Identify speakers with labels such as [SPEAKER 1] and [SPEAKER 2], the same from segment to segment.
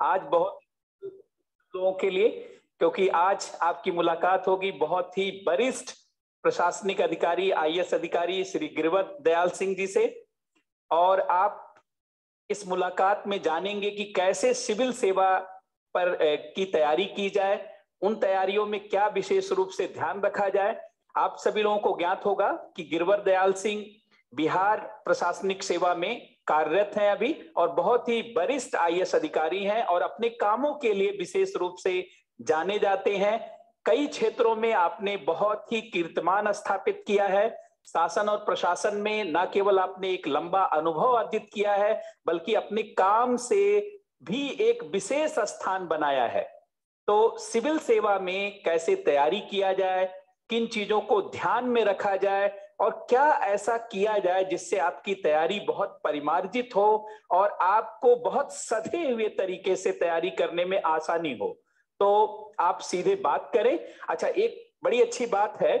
[SPEAKER 1] आज बहुत लोगों के लिए, क्योंकि आज आपकी मुलाकात होगी बहुत ही वरिष्ठ प्रशासनिक अधिकारी, आईएएस अधिकारी श्री गिरवर दयाल सिंह जी से। और आप इस मुलाकात में जानेंगे कि कैसे सिविल सेवा पर की तैयारी की जाए, उन तैयारियों में क्या विशेष रूप से ध्यान रखा जाए। आप सभी लोगों को ज्ञात होगा कि गिरवर दयाल सिंह बिहार प्रशासनिक सेवा में कार्यरत हैं अभी, और बहुत ही वरिष्ठ आईएएस अधिकारी हैं और अपने कामों के लिए विशेष रूप से जाने जाते हैं। कई क्षेत्रों में आपने बहुत ही कीर्तिमान स्थापित किया है। शासन और प्रशासन में न केवल आपने एक लंबा अनुभव अर्जित किया है, बल्कि अपने काम से भी एक विशेष स्थान बनाया है। तो सिविल सेवा में कैसे तैयारी किया जाए, किन चीजों को ध्यान में रखा जाए और क्या ऐसा किया जाए जिससे आपकी तैयारी बहुत परिमार्जित हो और आपको बहुत सधे हुए तरीके से तैयारी करने में आसानी हो, तो आप सीधे बात करें। अच्छा, एक बड़ी अच्छी बात है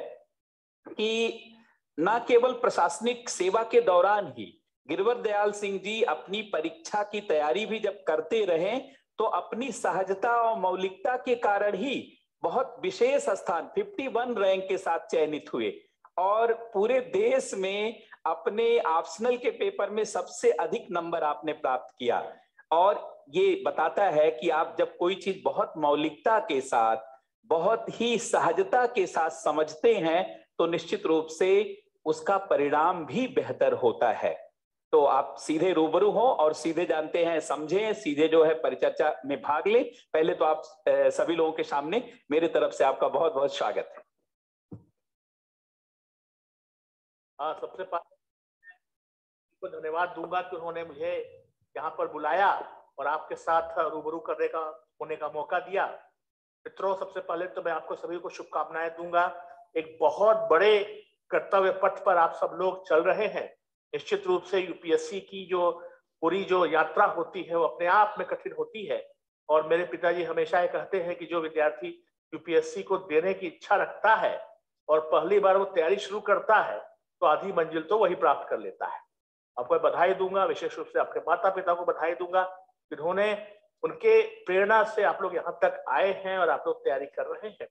[SPEAKER 1] कि न केवल प्रशासनिक सेवा के दौरान ही गिरवर दयाल सिंह जी अपनी परीक्षा की तैयारी भी जब करते रहे, तो अपनी सहजता और मौलिकता के कारण ही बहुत विशेष स्थान 51 रैंक के साथ चयनित हुए और पूरे देश में अपने ऑप्शनल के पेपर में सबसे अधिक नंबर आपने प्राप्त किया। और ये बताता है कि आप जब कोई चीज बहुत मौलिकता के साथ, बहुत ही सहजता के साथ समझते हैं, तो निश्चित रूप से उसका परिणाम भी बेहतर होता है। तो आप सीधे रूबरू हो और सीधे जानते हैं, समझें, सीधे जो है परिचर्चा में भाग लें। पहले तो आप सभी लोगों के सामने मेरी तरफ से आपका बहुत बहुत स्वागत है।
[SPEAKER 2] सबसे पहले धन्यवाद दूंगा कि उन्होंने मुझे यहाँ पर बुलाया और आपके साथ रूबरू होने का मौका दिया। मित्रों, सबसे पहले तो मैं आपको सभी को शुभकामनाएं दूंगा। एक बहुत बड़े कर्तव्य पथ पर आप सब लोग चल रहे हैं। निश्चित रूप से यूपीएससी की जो पूरी जो यात्रा होती है वो अपने आप में कठिन होती है, और मेरे पिताजी हमेशा ये कहते हैं कि जो विद्यार्थी यूपीएससी को देने की इच्छा रखता है और पहली बार वो तैयारी शुरू करता है, तो आधी मंजिल तो वही प्राप्त कर लेता है। आपको बधाई दूंगा, विशेष रूप से आपके माता पिता को बधाई दूंगा, जिन्होंने उनके प्रेरणा से आप लोग यहाँ तक आए हैं और आप लोग तैयारी कर रहे हैं।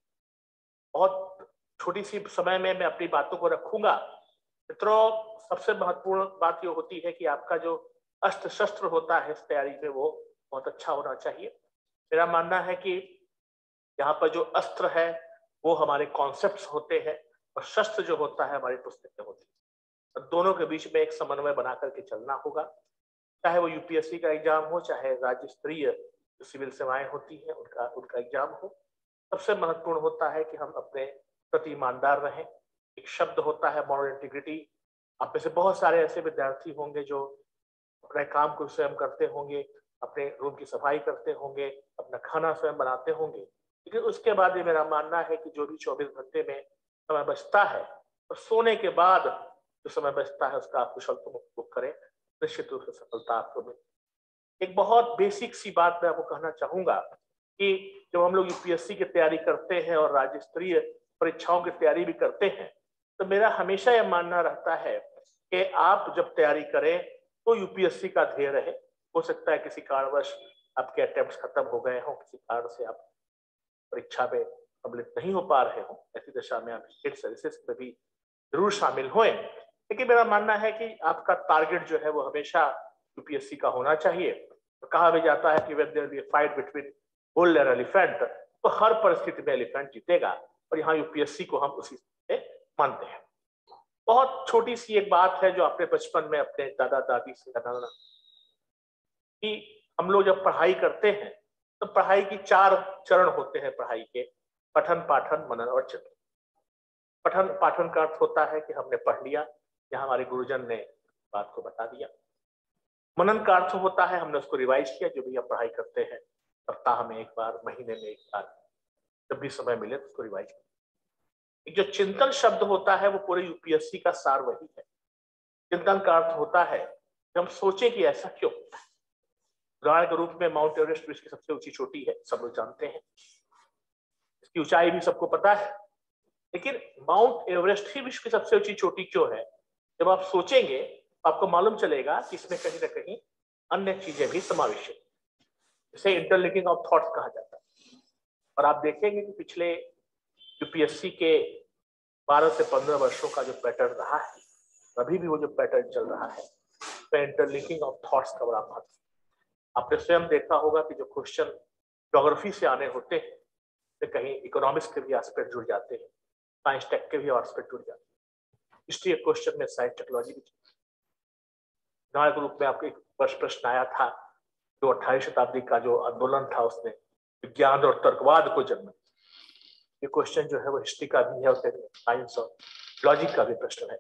[SPEAKER 2] बहुत छोटी सी समय में मैं अपनी बातों को रखूंगा। मित्रों, सबसे महत्वपूर्ण बात ये होती है कि आपका जो अस्त्र शस्त्र होता है इस तैयारी में वो बहुत अच्छा होना चाहिए। मेरा मानना है कि यहाँ पर जो अस्त्र है वो हमारे कॉन्सेप्ट्स होते हैं और शस्त्र जो होता है हमारी पुस्तकें होती है, और दोनों के बीच में एक समन्वय बना करके चलना होगा। चाहे वो यूपीएससी का एग्जाम हो, चाहे राज्य स्तरीय जो सिविल सेवाएं होती है उनका एग्जाम हो, सबसे महत्वपूर्ण होता है कि हम अपने प्रति ईमानदार रहें। एक शब्द होता है मॉरल इंटीग्रिटी। आप में से बहुत सारे ऐसे विद्यार्थी होंगे जो अपने काम को स्वयं करते होंगे, अपने रूम की सफाई करते होंगे, अपना खाना स्वयं बनाते होंगे, लेकिन उसके बाद ये मेरा मानना है कि जो भी 24 घंटे में समय बचता है और सोने के बाद जो समय बचता है उसका आप कुशलतम उपयोग करें, निश्चित रूप से सफलता आपको मिले। एक बहुत बेसिक सी बात मैं आपको कहना चाहूंगा कि जब हम लोग यूपीएससी की तैयारी करते हैं और राज्य स्तरीय परीक्षाओं की तैयारी भी करते हैं, तो मेरा हमेशा यह मानना रहता है कि आप जब तैयारी करें तो यूपीएससी का ध्येय रहे। हो सकता है किसी कारणवश आपके अटेम्प्ट्स खत्म हो गए हों, किसी कारण से आप परीक्षा में सम्मिलित नहीं हो पा रहे हो, ऐसी दशा में आप स्टेट सर्विसेज में भी जरूर शामिल हों। लेकिन मेरा मानना है कि आपका टारगेट जो है वो हमेशा यूपीएससी का होना चाहिए। तो कहा भी जाता है कि when there be a fight between bull and elephant, तो हर परिस्थिति में एलिफेंट जीतेगा, और यहाँ यूपीएससी को हम उसी से मानते हैं। बहुत छोटी सी एक बात है जो अपने बचपन में अपने दादा दादी से जाना कि हम लोग जब पढ़ाई करते हैं तो पढ़ाई की 4 चरण होते हैं पढ़ाई के: पठन, पाठन, मनन और चिंतन। पठन पाठन का अर्थ होता है कि हमने पढ़ लिया या हमारे गुरुजन ने बात को बता दिया। मनन का अर्थ होता है हमने उसको रिवाइज किया, जो भी हम पढ़ाई करते हैं सप्ताह में एक बार, महीने में एक बार, जब भी समय मिले तो उसको रिवाइज किया। जो चिंतन शब्द होता है वो पूरे यूपीएससी का सार वही है। चिंतन का अर्थ होता है कि हम सोचें कि ऐसा क्यों। उदाहरण के रूप में माउंट एवरेस्ट विश्व की सबसे ऊंची चोटी है, सब लोग जानते हैं, इसकी ऊंचाई भी सबको पता है, लेकिन माउंट एवरेस्ट ही विश्व की सबसे ऊंची चोटी क्यों है? जब आप सोचेंगे आपको मालूम चलेगा कि इसमें कहीं ना कहीं अन्य चीजें भी समावेश है। इसे इंटरलिंकिंग ऑफ थॉट्स कहा जाता है। और आप देखेंगे कि पिछले यूपीएससी के 12 से 15 वर्षों का जो पैटर्न रहा है, अभी भी वो जो पैटर्न चल रहा है, तो इंटरलिंकिंग ऑफ थॉट्स का बड़ा महत्व। आपने स्वयं देखा होगा कि जो क्वेश्चन ज्योग्राफी से आने होते हैं, तो कहीं इकोनॉमिक्स के भी एस्पेक्ट जुड़ जाते हैं, साइंस टेक के भी एस्पेक्ट जुड़ जाते हैं, हिस्ट्री के क्वेश्चन में साइंस टेक्नोलॉजी भी। उदाहरण के रूप में आपको एक वर्ष प्रश्न आया था, जो 28वीं शताब्दी का जो आंदोलन था, उसने विज्ञान और तर्कवाद को जन्म। ये क्वेश्चन जो है वो हिस्ट्री का भी है और साइंस और लॉजिक का भी प्रश्न है।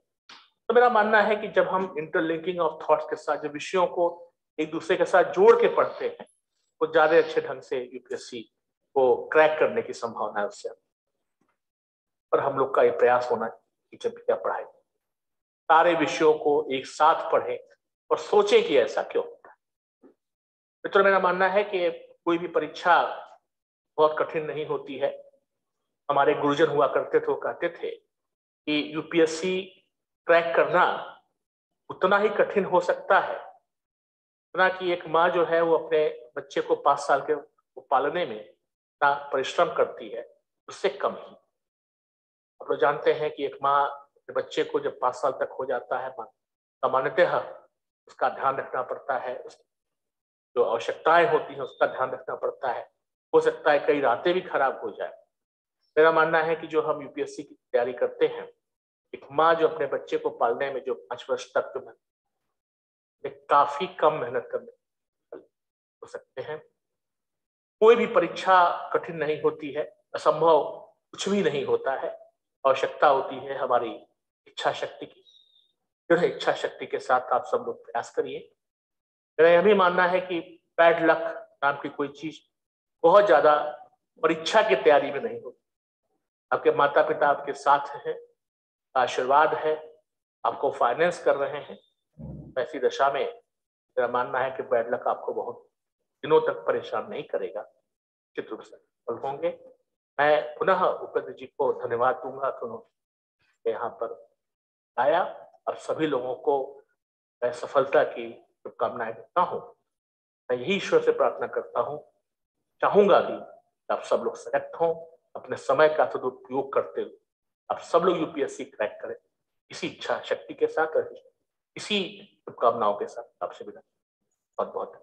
[SPEAKER 2] तो मेरा मानना है कि जब हम इंटरलिंकिंग ऑफ थॉट्स के साथ जो विषयों को एक दूसरे के साथ जोड़ के पढ़ते हैं, वो ज्यादा अच्छे ढंग से यूपीएससी को क्रैक करने की संभावना है उससे। और हम लोग का ये प्रयास होना कि जब क्या पढ़ाई, सारे विषयों को एक साथ पढ़ें और सोचें कि ऐसा क्यों होता है। मित्रों, मेरा मानना है कि कोई भी परीक्षा बहुत कठिन नहीं होती है। हमारे गुरुजन हुआ करते थे, वो कहते थे कि यूपीएससी क्रैक करना उतना ही कठिन हो सकता है उतना कि एक माँ जो है वो अपने बच्चे को 5 साल के पालने में इतना परिश्रम करती है, उससे कम ही। आप लोग जानते हैं कि एक माँ अपने बच्चे को जब 5 साल तक हो जाता है, सामान्यतः उसका ध्यान रखना पड़ता है, जो आवश्यकताएं होती हैं उसका ध्यान रखना पड़ता है। हो सकता है कई रातें भी खराब हो जाए। मेरा मानना है कि जो हम यूपीएससी की तैयारी करते हैं, एक माँ जो अपने बच्चे को पालने में जो 5 वर्ष तक जो काफी कम मेहनत करने हो सकते हैं। कोई भी परीक्षा कठिन नहीं होती है, असंभव कुछ भी नहीं होता है। आवश्यकता होती है हमारी इच्छा शक्ति की। दृढ़ इच्छा शक्ति के साथ आप सब लोग प्रयास करिए। मेरा यह भी मानना है कि बैड लक नाम की कोई चीज बहुत ज्यादा परीक्षा की तैयारी में नहीं होती। आपके माता पिता आपके साथ हैं, आशीर्वाद है, आपको फाइनेंस कर रहे हैं, ऐसी दशा में मेरा मानना है कि बैड लक आपको बहुत दिनों तक परेशान नहीं करेगा, निश्चित रूप से सफल होंगे। मैं पुनः उपेंद्र जी को धन्यवाद दूंगा कि उन्होंने यहाँ पर आया। अब सभी लोगों को मैं सफलता की शुभकामनाएं देता हूँ। मैं यही ईश्वर से प्रार्थना करता हूँ, चाहूंगा भी आप सब लोग सशक्त हों, अपने समय का सदुपयोग करते हुए आप सब लोग यूपीएससी क्रैक करें, इसी इच्छा शक्ति के साथ और इसी शुभकामनाओं के साथ आपसे विदा। बहुत बहुत